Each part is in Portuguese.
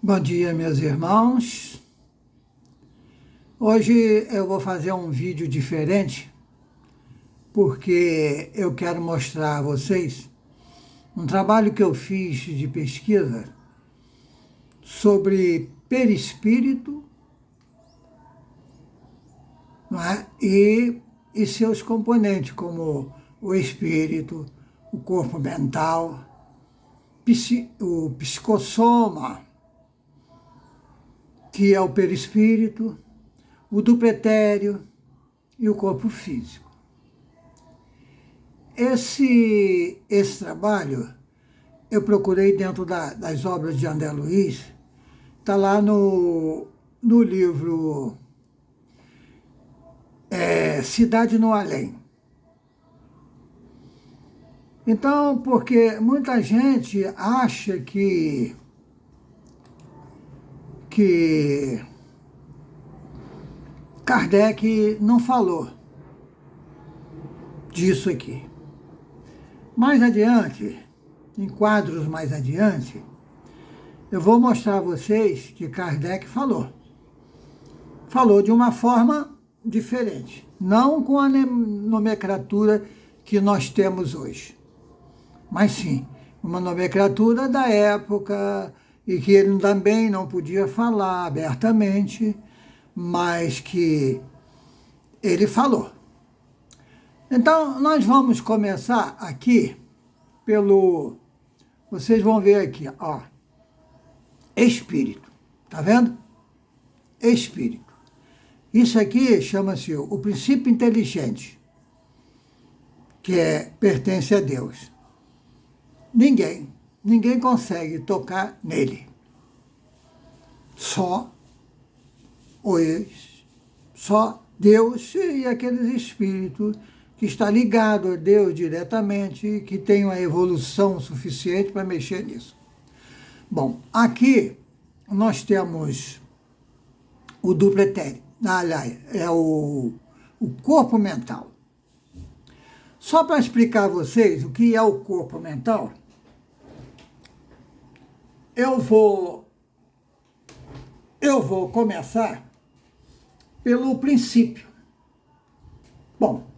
Bom dia, meus irmãos. Hoje eu vou fazer um vídeo diferente porque eu quero mostrar a vocês um trabalho que eu fiz de pesquisa sobre perispírito, não é? e seus componentes, como o espírito, o corpo mental, o psicossoma, que é o perispírito, o dupletério e o corpo físico. Esse trabalho eu procurei dentro das obras de André Luiz, está lá no livro Cidade no Além. Então, porque muita gente acha que Kardec não falou disso aqui. Mais adiante, em quadros mais adiante, eu vou mostrar a vocês que Kardec falou. Falou de uma forma diferente, não com a nomenclatura que nós temos hoje, mas sim uma nomenclatura da época e que ele também não podia falar abertamente, mas que ele falou. Então, nós vamos começar aqui vocês vão ver aqui, ó, espírito, tá vendo? Espírito. Isso aqui chama-se o princípio inteligente, que pertence a Deus. Ninguém consegue tocar nele. Só Deus e aqueles espíritos que está ligado a Deus diretamente, que tem uma evolução suficiente para mexer nisso. Bom, aqui nós temos o dupletério, é o corpo mental. Só para explicar a vocês o que é o corpo mental, eu vou começar pelo princípio. Bom,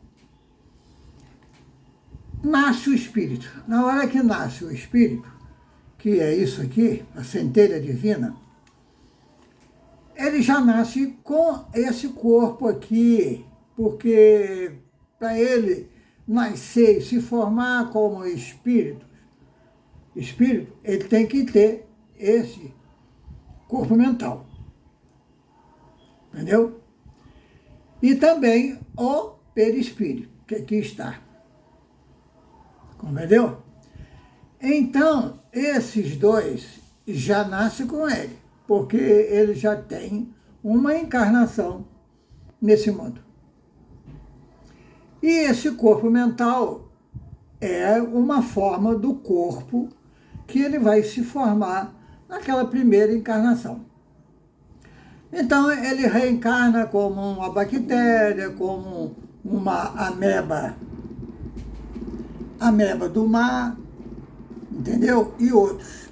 nasce o espírito. Na hora que nasce o espírito, que é isso aqui, a centelha divina, ele já nasce com esse corpo aqui, porque para ele nascer e se formar como espírito, ele tem que ter esse corpo mental. Entendeu? E também o perispírito, que aqui está. Compreendeu? Então, esses dois já nascem com ele, porque ele já tem uma encarnação nesse mundo. E esse corpo mental é uma forma do corpo que ele vai se formar naquela primeira encarnação. Então, ele reencarna como uma bactéria, como uma ameba do mar, entendeu? E outros.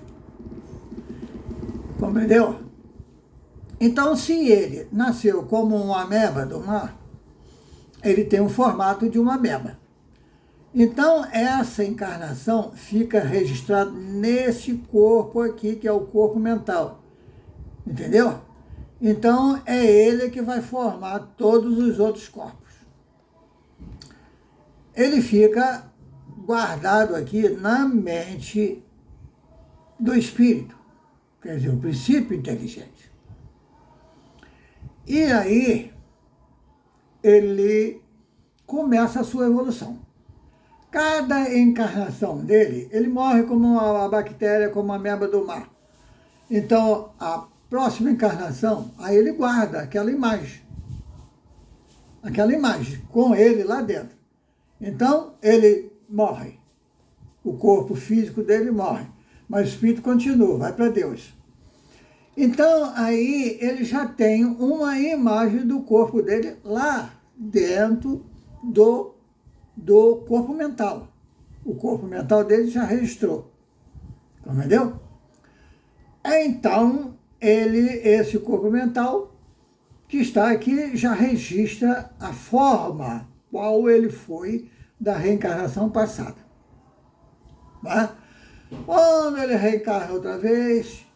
Compreendeu? Então, se ele nasceu como uma ameba do mar, ele tem um formato de uma ameba. Então, essa encarnação fica registrada nesse corpo aqui, que é o corpo mental. Entendeu? Então, é ele que vai formar todos os outros corpos. Ele fica guardado aqui na mente do espírito, quer dizer, o princípio inteligente. E aí, ele começa a sua evolução. Cada encarnação dele, ele morre como uma bactéria, como uma ameba do mar. Então, a próxima encarnação, aí ele guarda aquela imagem com ele lá dentro. Então, ele morre. O corpo físico dele morre, mas o espírito continua, vai para Deus. Então, aí ele já tem uma imagem do corpo dele lá dentro do corpo mental. O corpo mental dele já registrou. Entendeu? Então, esse corpo mental que está aqui já registra a forma qual ele foi da reencarnação passada. Tá? Quando ele reencarna outra vez,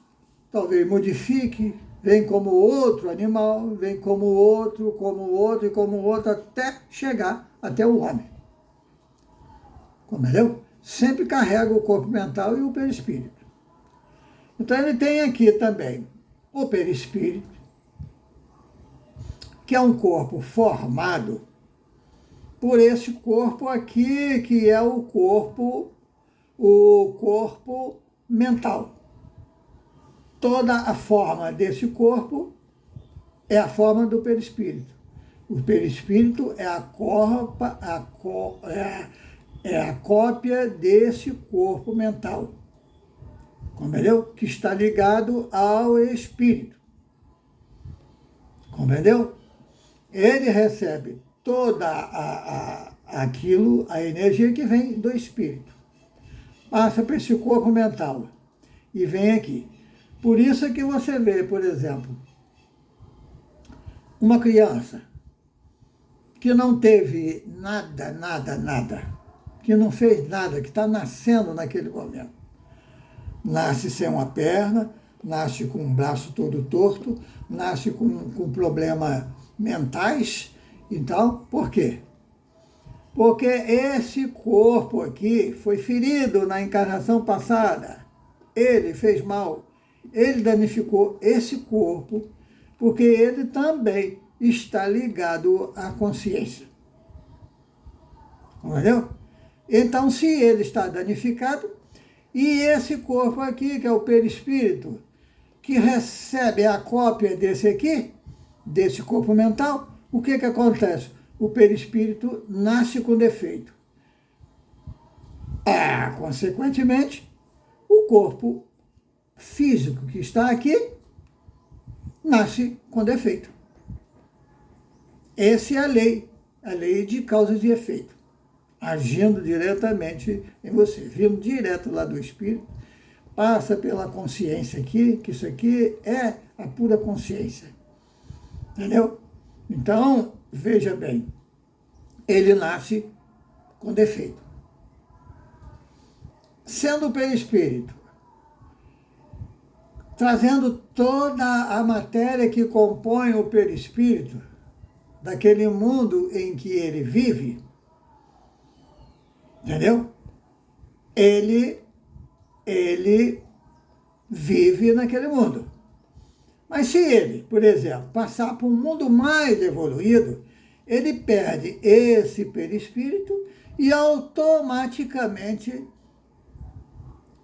talvez modifique, vem como outro animal, vem como outro, e como outro, até chegar até o homem. Compreendeu? Sempre carrega o corpo mental e o perispírito. Então ele tem aqui também o perispírito, que é um corpo formado por esse corpo aqui, que é o corpo mental. Toda a forma desse corpo é a forma do perispírito. O perispírito é a cópia desse corpo mental, compreendeu? Que está ligado ao espírito, compreendeu? Ele recebe toda a energia que vem do espírito, passa para esse corpo mental e vem aqui. Por isso é que você vê, por exemplo, uma criança que não teve nada, que não fez nada, que está nascendo naquele momento. Nasce sem uma perna, nasce com um braço todo torto, nasce com problemas mentais. Então, por quê? Porque esse corpo aqui foi ferido na encarnação passada. Ele fez mal, ele danificou esse corpo, porque ele também está ligado à consciência. Entendeu? Então, se ele está danificado, e esse corpo aqui, que é o perispírito, que recebe a cópia desse aqui, desse corpo mental, o que acontece? O perispírito nasce com defeito. Consequentemente, o corpo físico que está aqui nasce com defeito. Essa é a lei de causas e efeito, agindo diretamente em você, vindo direto lá do espírito, passa pela consciência aqui, que isso aqui é a pura consciência. Entendeu? Então, veja bem, ele nasce com defeito. Sendo o perispírito, trazendo toda a matéria que compõe o perispírito, daquele mundo em que ele vive, entendeu? Ele vive naquele mundo. Mas se ele, por exemplo, passar para um mundo mais evoluído, ele perde esse perispírito e automaticamente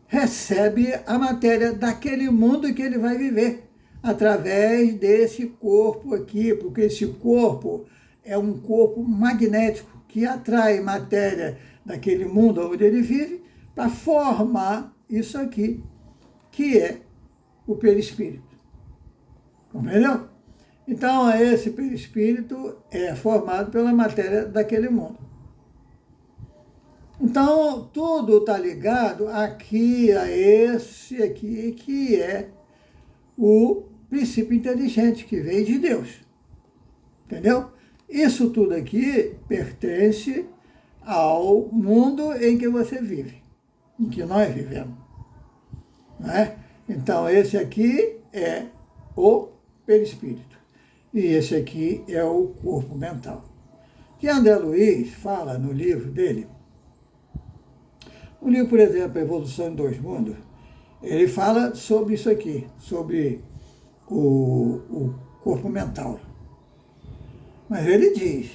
recebe a matéria daquele mundo que ele vai viver, através desse corpo aqui, porque esse corpo é um corpo magnético que atrai matéria daquele mundo onde ele vive para formar isso aqui, que é o perispírito. Compreendeu? Então, esse perispírito é formado pela matéria daquele mundo. Então, tudo está ligado aqui a esse aqui, que é o princípio inteligente que veio de Deus. Entendeu? Isso tudo aqui pertence ao mundo em que você vive, em que nós vivemos. Não é? Então, esse aqui é o perispírito. E esse aqui é o corpo mental. Que André Luiz fala no livro dele, no livro, por exemplo, A Evolução em Dois Mundos, ele fala sobre isso aqui, sobre o corpo mental. Mas ele diz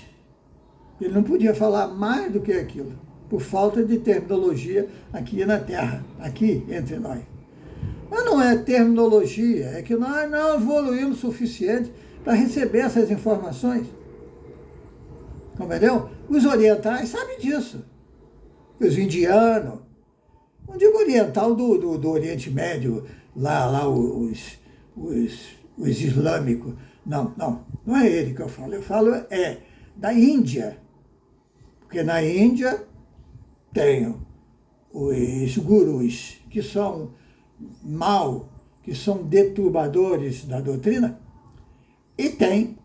que ele não podia falar mais do que aquilo, por falta de terminologia aqui na Terra, aqui entre nós. Mas não é terminologia, é que nós não evoluímos o suficiente para receber essas informações. Compreendeu? Os orientais sabem disso. Os indianos, não digo oriental do Oriente Médio, lá os islâmicos. Não é ele que eu falo da Índia. Porque na Índia tem os gurus, que são mal, que são deturbadores da doutrina, e tem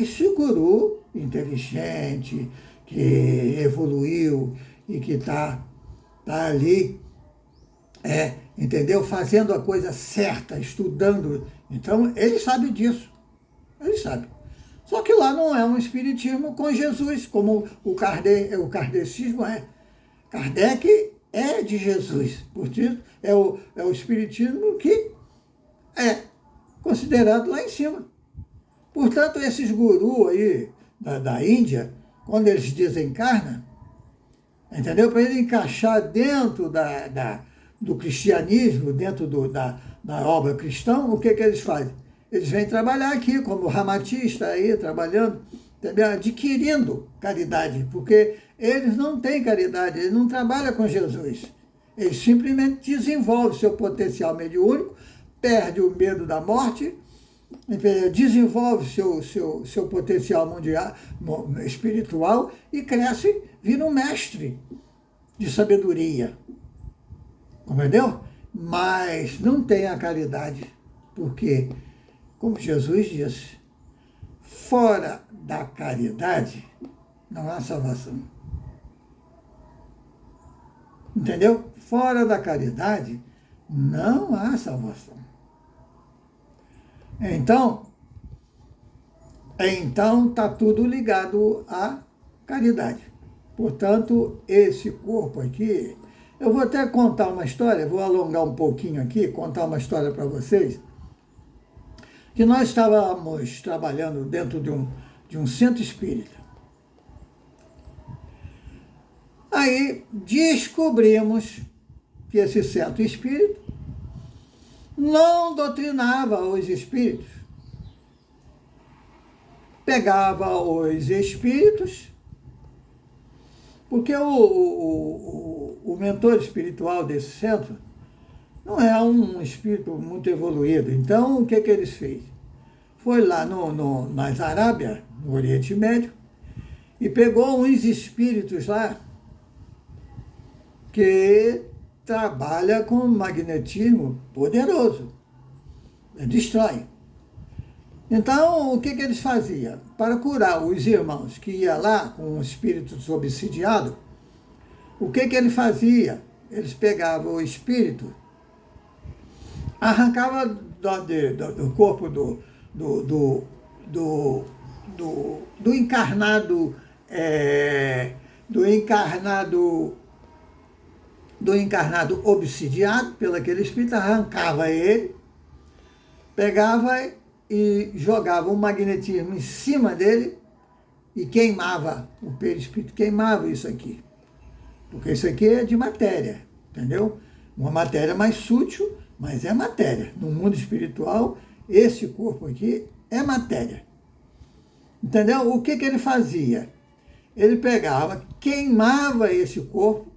esse guru inteligente, que evoluiu e que está ali, entendeu? Fazendo a coisa certa, estudando. Então, ele sabe disso. Ele sabe. Só que lá não é um espiritismo com Jesus, como o kardecismo é. Kardec é de Jesus. Portanto, é o espiritismo que é considerado lá em cima. Portanto, esses gurus aí da Índia, quando eles desencarnam, entendeu? Para ele encaixar dentro do cristianismo, dentro da obra cristã, o que eles fazem? Eles vêm trabalhar aqui, como o Ramatista aí, trabalhando, entendeu? Adquirindo caridade, porque eles não têm caridade, eles não trabalham com Jesus. Eles simplesmente desenvolvem seu potencial mediúnico, perde o medo da morte, desenvolve seu potencial mundial, espiritual e cresce, vira um mestre de sabedoria. Compreendeu? Mas não tem a caridade, porque, como Jesus disse, fora da caridade não há salvação. Entendeu? Fora da caridade não há salvação. Então está tudo ligado à caridade. Portanto, esse corpo aqui, eu vou até contar uma história, vou alongar um pouquinho aqui, contar uma história para vocês, que nós estávamos trabalhando dentro de um centro espírita. Aí descobrimos que esse centro espírita não doutrinava os espíritos. Pegava os espíritos, porque o mentor espiritual desse centro não é um espírito muito evoluído. Então, o que eles fez? Foi lá nas Arábia, no Oriente Médio, e pegou uns espíritos lá que trabalha com magnetismo poderoso, destrói. Então, o que eles faziam? Para curar os irmãos que iam lá com os espíritos obsidiados, o que ele fazia? Eles pegavam o espírito, arrancavam do corpo do encarnado, do encarnado obsidiado pelo aquele espírito, arrancava ele, pegava e jogava um magnetismo em cima dele e queimava o perispírito, queimava isso aqui. Porque isso aqui é de matéria, entendeu? Uma matéria mais sutil, mas é matéria. No mundo espiritual, esse corpo aqui é matéria. Entendeu? O que ele fazia? Ele pegava, queimava esse corpo,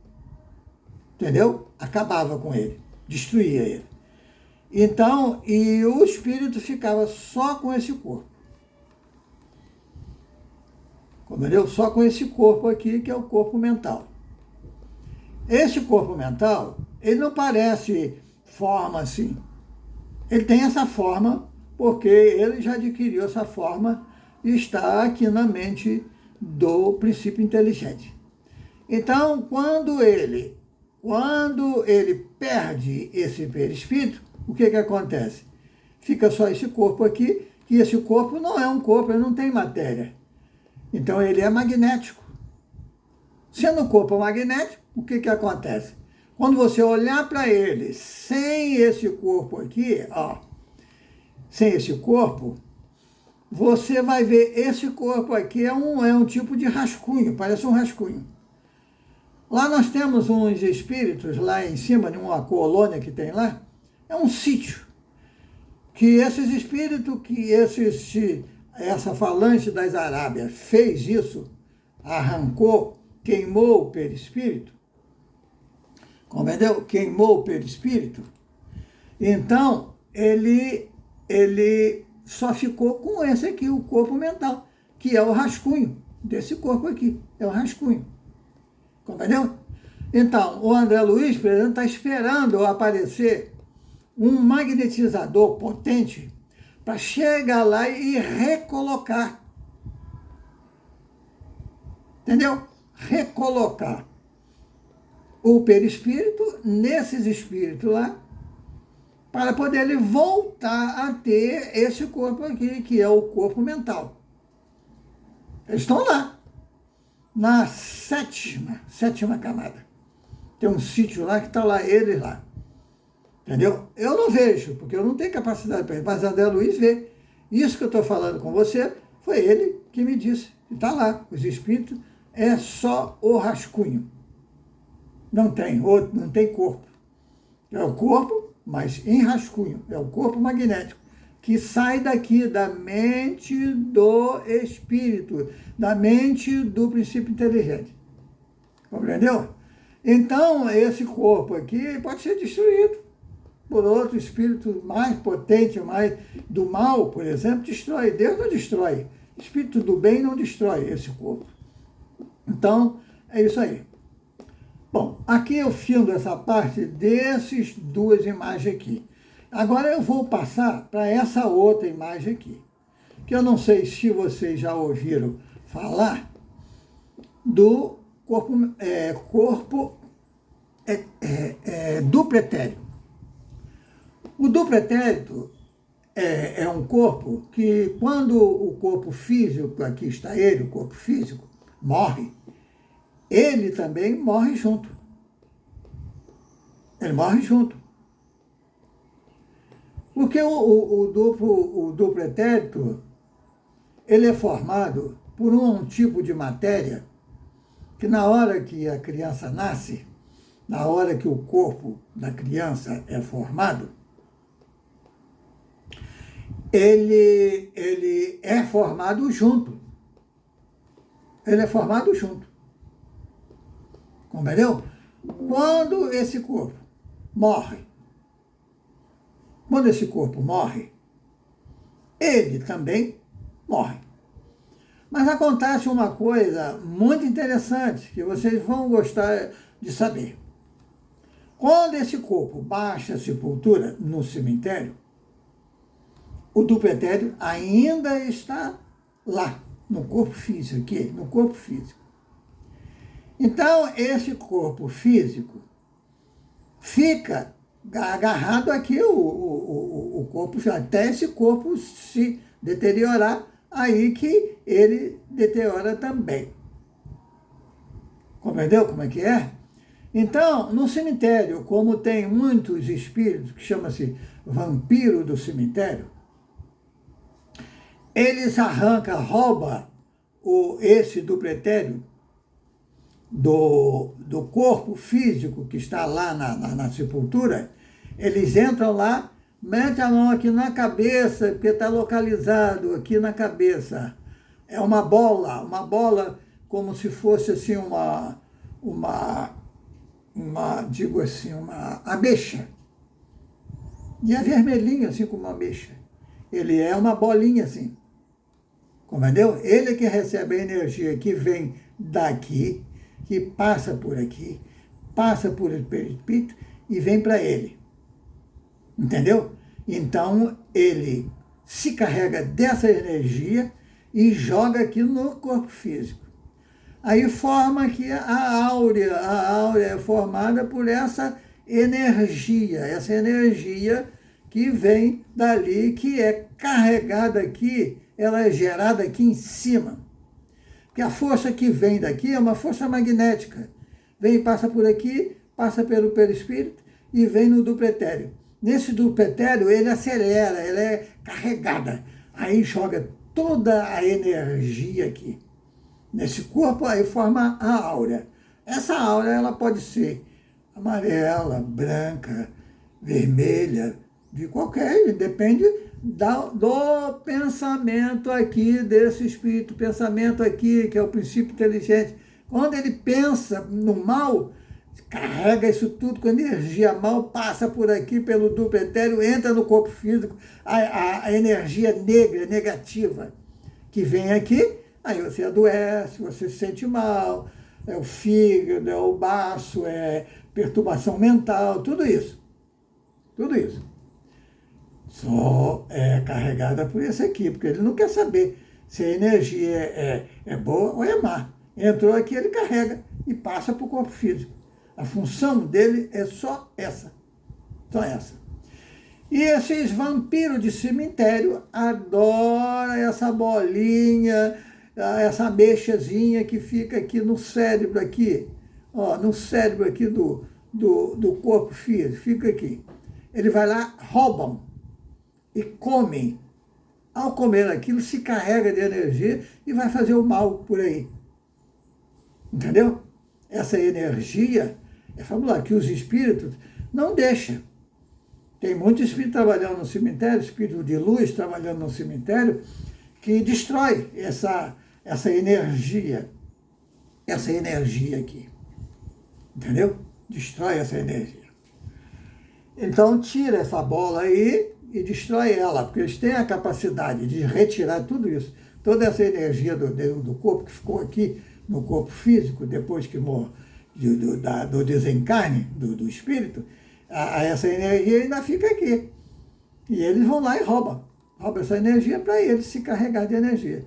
entendeu? Acabava com ele, destruía ele. Então, e o espírito ficava só com esse corpo. Entendeu? Só com esse corpo aqui, que é o corpo mental. Esse corpo mental, ele não parece forma assim. Ele tem essa forma porque ele já adquiriu essa forma e está aqui na mente do princípio inteligente. Então, quando ele perde esse perispírito, o que acontece? Fica só esse corpo aqui, que esse corpo não é um corpo, ele não tem matéria. Então, ele é magnético. Sendo o corpo magnético, o que acontece? Quando você olhar para ele sem esse corpo aqui, ó, sem esse corpo, você vai ver esse corpo aqui é um tipo de rascunho, parece um rascunho. Lá nós temos uns espíritos lá em cima, de uma colônia que tem lá, é um sítio, que esses espíritos, essa falange das Arábias fez isso, arrancou, queimou o perispírito, compreendeu? Queimou o perispírito. Então, ele só ficou com esse aqui, o corpo mental, que é o rascunho desse corpo aqui, é o rascunho. Compreendeu? Então, o André Luiz, por exemplo, está esperando eu aparecer um magnetizador potente para chegar lá e recolocar. Entendeu? Recolocar o perispírito nesses espíritos lá, para poder ele voltar a ter esse corpo aqui, que é o corpo mental. Eles estão lá, na sétima camada. Tem um sítio lá que está lá, eles lá. Entendeu? Eu não vejo, porque eu não tenho capacidade para ir, mas André Luiz vê. Isso que eu estou falando com você, foi ele que me disse. Está lá, os espíritos, é só o rascunho. Não tem corpo. É o corpo, mas em rascunho. É o corpo magnético, que sai daqui, da mente do espírito, da mente do princípio inteligente. Compreendeu? Então, esse corpo aqui pode ser destruído por outro espírito mais potente, mais do mal, por exemplo, destrói. Deus não destrói. O espírito do bem não destrói esse corpo. Então, é isso aí. Bom, aqui eu findo essa parte dessas duas imagens aqui. Agora eu vou passar para essa outra imagem aqui, que eu não sei se vocês já ouviram falar do corpo duplo etéreo. O duplo etéreo é um corpo que, quando o corpo físico, aqui está ele, o corpo físico, morre, ele também morre junto. Ele morre junto. Porque o duplo etéreo, ele é formado por um tipo de matéria que, na hora que a criança nasce, na hora que o corpo da criança é formado, ele é formado junto. Ele é formado junto. Compreendeu? Quando esse corpo morre, ele também morre. Mas acontece uma coisa muito interessante, que vocês vão gostar de saber. Quando esse corpo baixa a sepultura no cemitério, o duplo etéreo ainda está lá, no corpo físico, aqui, no corpo físico. Então, esse corpo físico fica agarrado aqui, o corpo, até esse corpo se deteriorar, aí que ele deteriora também. Compreendeu como é que é? Então, no cemitério, como tem muitos espíritos, que chama-se vampiro do cemitério, eles roubam esse duplo etéreo do corpo físico que está lá na sepultura. Eles entram lá, metem a mão aqui na cabeça, porque está localizado aqui na cabeça. É uma bola como se fosse assim uma ameixa. E é vermelhinho, assim como uma ameixa. Ele é uma bolinha assim. Compreendeu? Ele é que recebe a energia que vem daqui, que passa por aqui, passa por esse perispírito e vem para ele. Entendeu? Então, ele se carrega dessa energia e joga aqui no corpo físico. Aí forma aqui a áurea. A áurea é formada por essa energia que vem dali, que é carregada aqui, ela é gerada aqui em cima. Porque a força que vem daqui é uma força magnética. Vem e passa por aqui, passa pelo perispírito e vem no duplo etéreo. Nesse duplo etéreo, ele acelera, ela é carregada. Aí joga toda a energia aqui. Nesse corpo, aí forma a áurea. Essa áurea, ela pode ser amarela, branca, vermelha, de qualquer, depende do pensamento aqui desse espírito, pensamento aqui, que é o princípio inteligente. Quando ele pensa no mal, carrega isso tudo com energia mal, passa por aqui pelo duplo etéreo, entra no corpo físico, a energia negra, negativa, que vem aqui, aí você adoece, você se sente mal, é o fígado, é o baço, é perturbação mental, tudo isso. Tudo isso. só é carregada por esse aqui, porque ele não quer saber se a energia é boa ou é má. Entrou aqui, ele carrega e passa para o corpo físico. A função dele é só essa. Só essa. E esses vampiros de cemitério adoram essa bolinha, essa ameixazinha que fica aqui no cérebro, aqui, ó, no cérebro aqui do corpo físico, fica aqui. Ele vai lá, roubam e comem. Ao comer aquilo, se carrega de energia e vai fazer o mal por aí. Entendeu? Essa energia é fabulosa, que os espíritos não deixam. Tem muito espírito trabalhando no cemitério, espírito de luz trabalhando no cemitério, que destrói essa energia aqui. Entendeu? Destrói essa energia. Então, tira essa bola aí e destrói ela, porque eles têm a capacidade de retirar tudo isso, toda essa energia do corpo que ficou aqui no corpo físico, depois que do desencarne do espírito, essa energia ainda fica aqui. E eles vão lá e roubam essa energia para eles se carregar de energia.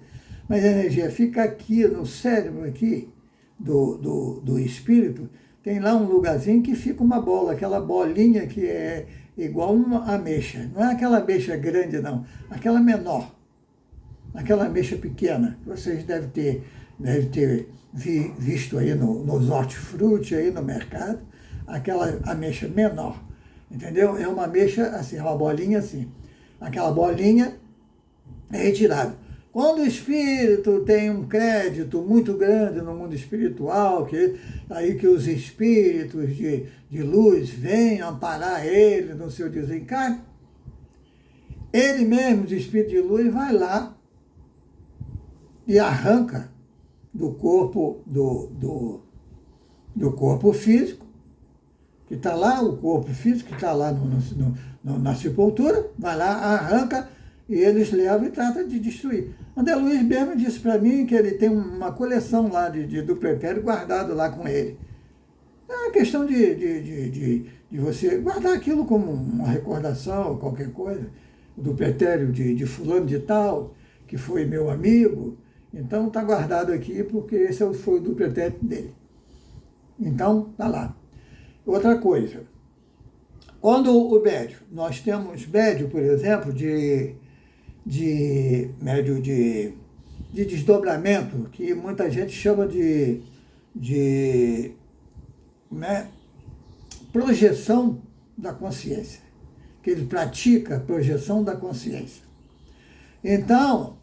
Mas a energia fica aqui no cérebro aqui do espírito, tem lá um lugarzinho que fica uma bola, aquela bolinha que é igual uma ameixa. Não é aquela ameixa grande, não. Aquela menor. Aquela ameixa pequena. Vocês devem ter visto aí nos hortifruti, aí no mercado. Aquela ameixa menor. Entendeu? É uma ameixa assim, uma bolinha assim. Aquela bolinha é retirada. Quando o espírito tem um crédito muito grande no mundo espiritual, aí que os espíritos de luz venham amparar ele no seu desencarne, ele mesmo, o espírito de luz, vai lá e arranca do corpo, do corpo físico, que está lá, o corpo físico que está lá na sepultura, vai lá, arranca, e eles levam e tratam de destruir. André Luiz mesmo disse para mim que ele tem uma coleção lá do pretérito guardado lá com ele. É uma questão de você guardar aquilo como uma recordação ou qualquer coisa, do pretérito de fulano de tal, que foi meu amigo. Então está guardado aqui porque esse foi o do pretérito dele. Então está lá. Outra coisa, quando o médio, nós temos médio, por exemplo, médio de desdobramento, que muita gente chama de projeção da consciência, que ele pratica a projeção da consciência. Então,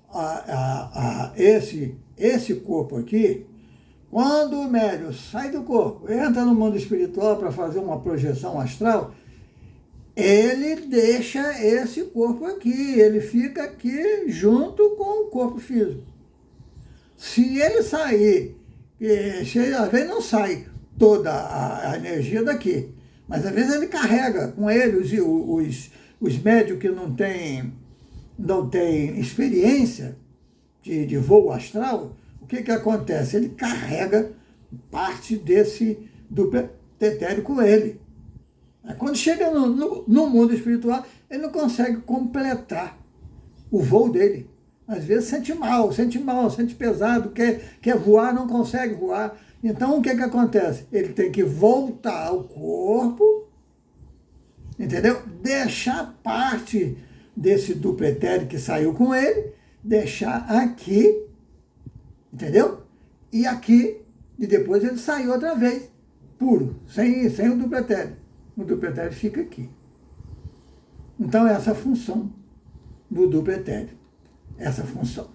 esse corpo aqui, quando o médium sai do corpo, entra no mundo espiritual para fazer uma projeção astral, ele deixa esse corpo aqui, ele fica aqui junto com o corpo físico. Se ele sair, às vezes não sai toda a energia daqui, mas às vezes ele carrega com ele os médios que não têm experiência de voo astral. O que acontece? Ele carrega parte do pretérito com ele. Quando chega no mundo espiritual, ele não consegue completar o voo dele. Às vezes sente mal, sente pesado, quer voar, não consegue voar. Então, o que acontece? Ele tem que voltar ao corpo, entendeu? Deixar parte do pretérito que saiu com ele, deixar aqui, entendeu? E aqui, e depois ele sai outra vez, puro, sem o do pretérito. O do pretérito fica aqui. Então, essa é a função do pretérito. Essa função.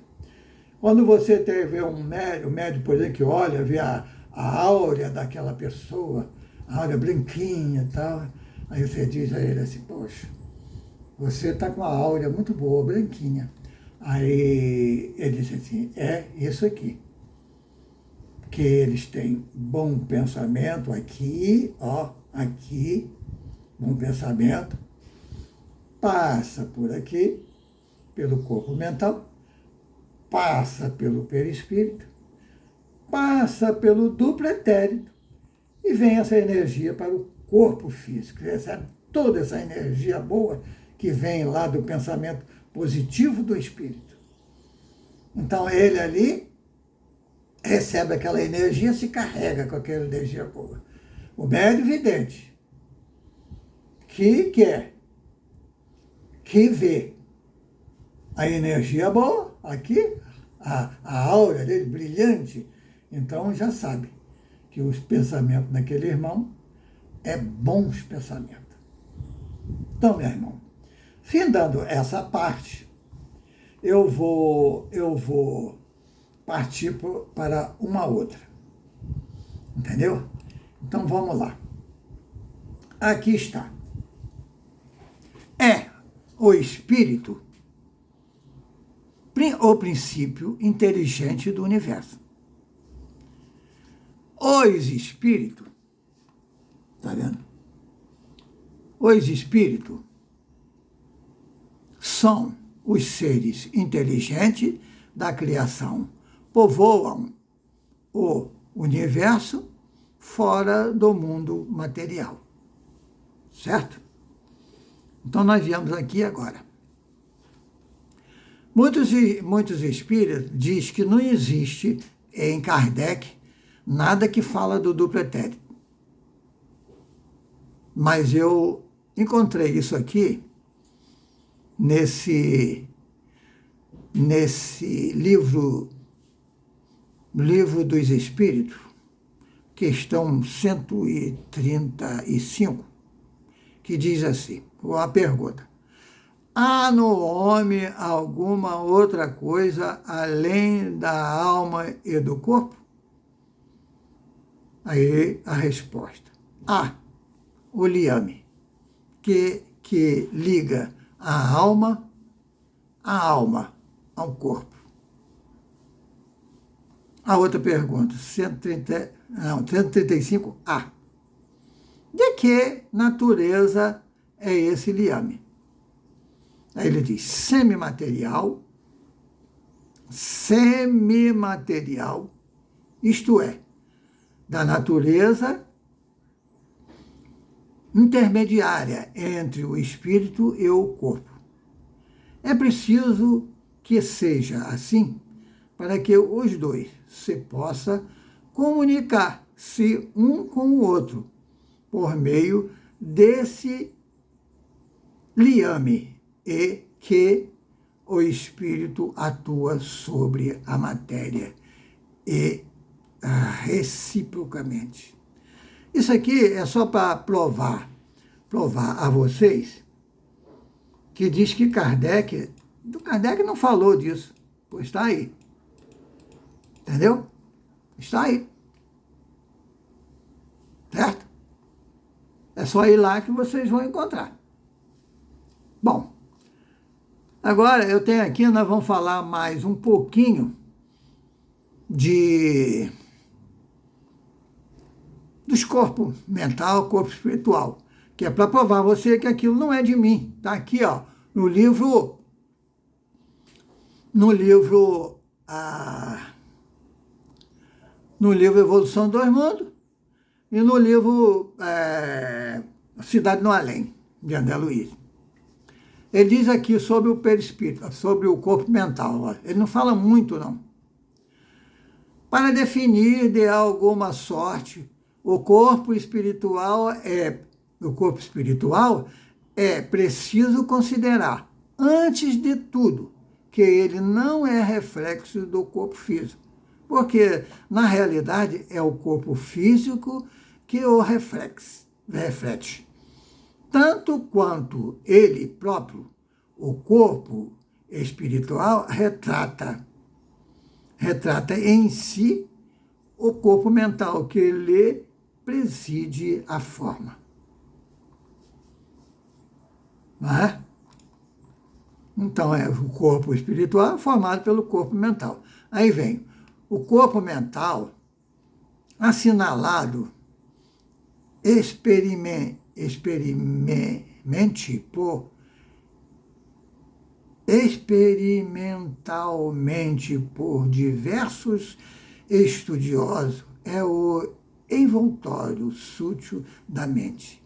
Quando você vê um médium, por exemplo, que olha, vê a áurea daquela pessoa, a áurea branquinha e tal, aí você diz a ele assim, poxa, você está com uma áurea muito boa, branquinha. Aí ele diz assim, é isso aqui. Que eles têm bom pensamento aqui, ó, aqui, bom pensamento, passa por aqui, pelo corpo mental, passa pelo perispírito, passa pelo duplo etérico e vem essa energia para o corpo físico. Recebe toda essa energia boa que vem lá do pensamento positivo do espírito. Então ele ali recebe aquela energia, se carrega com aquela energia boa. O médium vidente, que quer, que vê a energia boa, aqui, a aura dele brilhante, então já sabe que os pensamentos daquele irmão é bons pensamentos. Então, meu irmão, findando essa parte, eu vou partir para uma outra. Entendeu? Então, vamos lá. Aqui está. É o espírito o princípio inteligente do universo. Os espíritos, tá vendo? Os espíritos são os seres inteligentes da criação, povoam o universo fora do mundo material. Certo? Então, nós viemos aqui agora. Muitos espíritos dizem que não existe em Kardec nada que fala do duplo etérico. Mas eu encontrei isso aqui nesse livro dos Espíritos, questão 135, que diz assim, a pergunta: há no homem alguma outra coisa além da alma e do corpo? Aí a resposta: há o liame, que liga a alma ao corpo. A outra pergunta, 135A. De que natureza é esse liame? Aí ele diz: semimaterial, isto é, da natureza intermediária entre o espírito e o corpo. É preciso que seja assim para que os dois se possam comunicar-se um com o outro por meio desse liame e que o espírito atua sobre a matéria e reciprocamente. Isso aqui é só para provar a vocês que diz que Kardec não falou disso, pois está aí. Entendeu? Está aí. Certo? É só ir lá que vocês vão encontrar. Bom, agora eu tenho aqui, nós vamos falar mais um pouquinho dos corpos mental, corpo espiritual, que é para provar a você que aquilo não é de mim. Está aqui, ó, no livro Evolução dos Mundos e no livro Cidade no Além, de André Luiz. Ele diz aqui sobre o perispírito, sobre o corpo mental. Ó. Ele não fala muito, não. Para definir de alguma sorte o corpo espiritual é preciso considerar, antes de tudo, que ele não é reflexo do corpo físico, porque, na realidade, é o corpo físico que o reflete. Tanto quanto ele próprio, o corpo espiritual retrata em si o corpo mental que lhe preside a forma. Não é? Então, o corpo espiritual é formado pelo corpo mental. Aí vem o corpo mental assinalado experimentalmente por diversos estudiosos é o envoltório sútil da mente,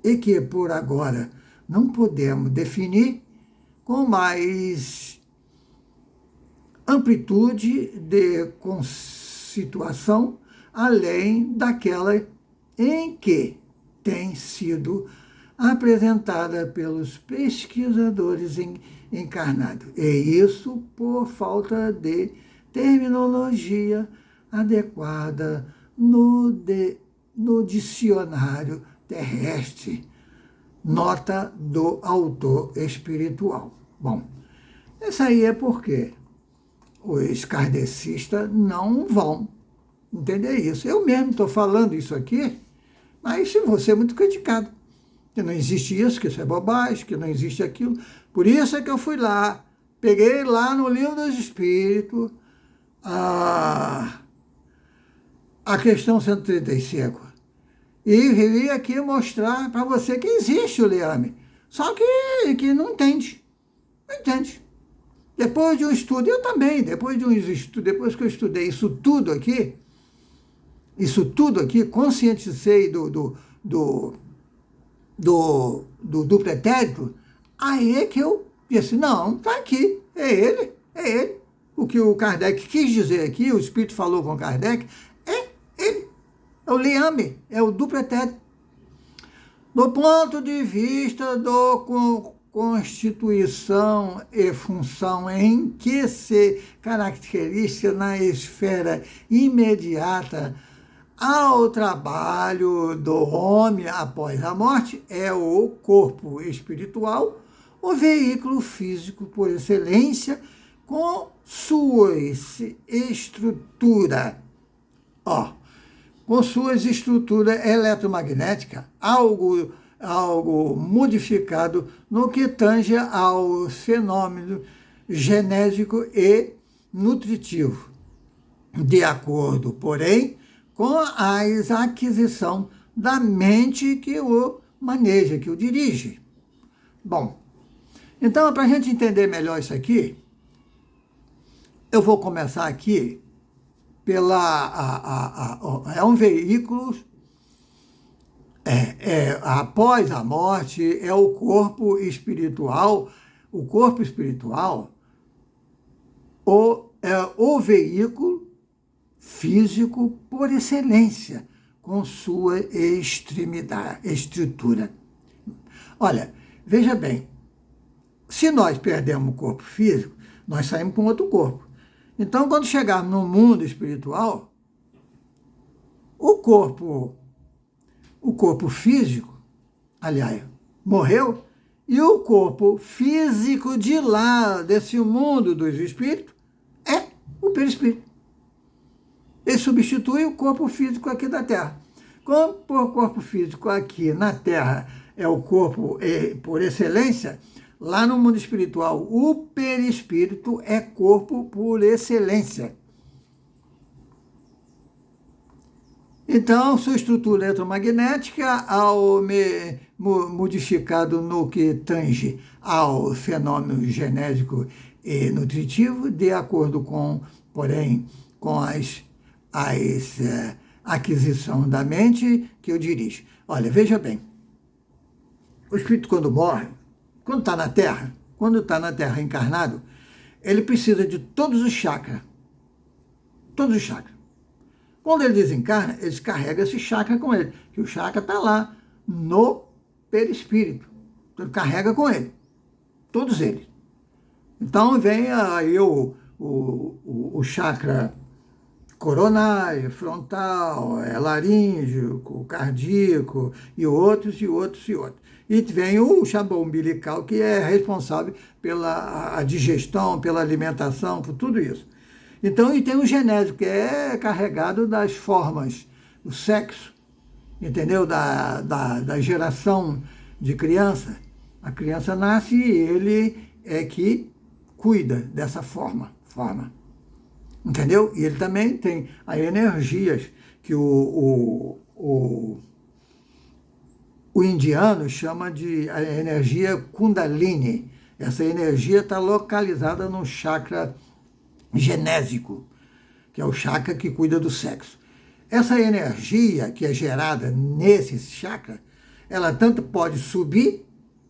e que por agora não podemos definir com mais amplitude de situação, além daquela em que tem sido apresentada pelos pesquisadores encarnados. E isso por falta de terminologia adequada no dicionário terrestre, nota do autor espiritual. Bom, isso aí é porque os kardecistas não vão entender isso. Eu mesmo estou falando isso aqui, mas vou ser muito criticado. Que não existe isso, que isso é bobagem, que não existe aquilo. Por isso é que eu fui lá, peguei lá no Livro dos Espíritos a questão 135 e vim aqui mostrar para você que existe o liame, só que não entende, não entende. Depois de um estudo, eu também, depois que eu estudei isso tudo aqui, conscientizei do pretérito, aí é que eu disse, não, está aqui, é ele. O que o Kardec quis dizer aqui, o Espírito falou com Kardec, é ele, é o liame, é o do pretérito. Do ponto de vista do constituição e função em que se caracteriza na esfera imediata ao trabalho do homem após a morte, é o corpo espiritual, o veículo físico por excelência, com suas estruturas, com suas estruturas eletromagnéticas, algo modificado no que tange ao fenômeno genésico e nutritivo, de acordo, porém, com a aquisição da mente que o maneja, que o dirige. Bom, então, para a gente entender melhor isso aqui, eu vou começar aqui é um veículo, após a morte, é o corpo espiritual. O corpo espiritual é o veículo físico por excelência, com sua estrutura. Olha, veja bem, se nós perdemos o corpo físico, nós saímos com outro corpo. Então, quando chegarmos no mundo espiritual, o corpo físico, aliás, morreu, e o corpo físico de lá, desse mundo dos espíritos, é o perispírito. Ele substitui o corpo físico aqui da Terra. Como o corpo físico aqui na Terra é o corpo por excelência, lá no mundo espiritual, o perispírito é corpo por excelência. Então, sua estrutura eletromagnética, ao modificado no que tange ao fenômeno genético e nutritivo, de acordo com a aquisição da mente que eu dirijo. Olha, veja bem, o espírito quando morre, quando está na Terra encarnado, ele precisa de todos os chakras. Todos os chakras. Quando ele desencarna, ele carrega esse chakra com ele, que o chakra está lá no perispírito. Então, ele carrega com ele. Todos eles. Então, vem aí o chakra coronário, frontal, laríngeo, cardíaco, e outros. E vem o chabão umbilical, que é responsável pela digestão, pela alimentação, por tudo isso. Então, e tem o genético, que é carregado das formas do sexo, entendeu? Da geração de criança. A criança nasce e ele é que cuida dessa forma. Entendeu? E ele também tem as energias que o indiano chama de a energia Kundalini. Essa energia está localizada no chakra genésico, que é o chakra que cuida do sexo. Essa energia que é gerada nesse chakra, ela tanto pode subir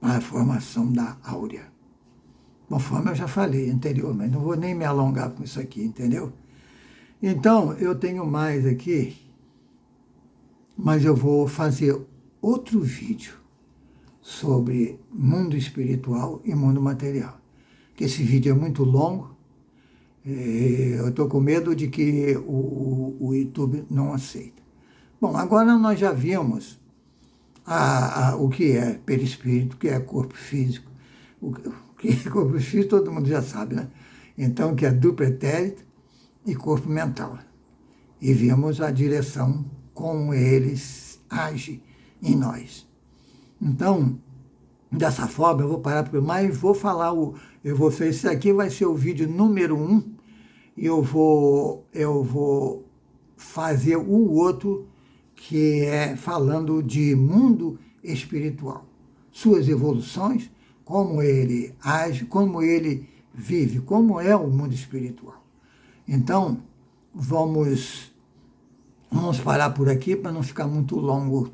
para a formação da áurea. Conforme eu já falei anteriormente, não vou nem me alongar com isso aqui, entendeu? Então, eu tenho mais aqui, mas eu vou fazer outro vídeo sobre mundo espiritual e mundo material. Que esse vídeo é muito longo, eu estou com medo de que o YouTube não aceita. Bom, agora nós já vimos o que é perispírito, o que é corpo físico. O que é corpo físico todo mundo já sabe, né? Então, que é duplo etérito e corpo mental. E vimos a direção como eles agem em nós. Então, dessa forma, eu vou parar por mais, vou falar, esse aqui vai ser o vídeo número 1, e eu vou fazer o outro, que é falando de mundo espiritual, suas evoluções, como ele age, como ele vive, como é o mundo espiritual. Então, vamos parar por aqui para não ficar muito longo.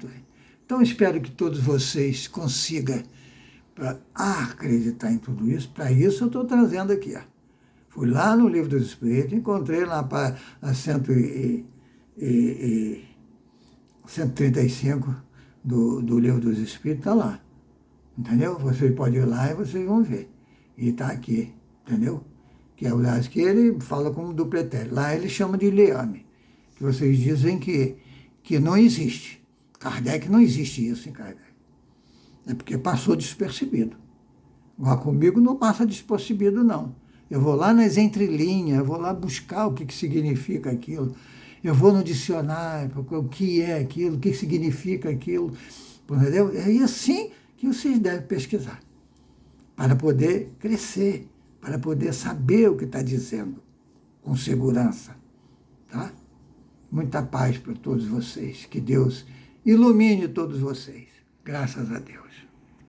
Então, espero que todos vocês consigam acreditar em tudo isso. Para isso, eu estou trazendo aqui. Fui lá no Livro dos Espíritos, encontrei lá para a 135 do Livro dos Espíritos, está lá. Entendeu? Vocês podem ir lá e vocês vão ver. E está aqui, entendeu? Que é o lado que ele fala como duplo etéreo. Lá ele chama de liame, que vocês dizem que não existe. Kardec não existe isso em Kardec. É porque passou despercebido. Agora comigo não passa despercebido, não. Eu vou lá nas entrelinhas, eu vou lá buscar o que significa aquilo. Eu vou no dicionário, o que é aquilo, o que significa aquilo. Entendeu? É assim que vocês devem pesquisar, para poder crescer, para poder saber o que está dizendo, com segurança. Tá? Muita paz para todos vocês. Que Deus ilumine todos vocês. Graças a Deus.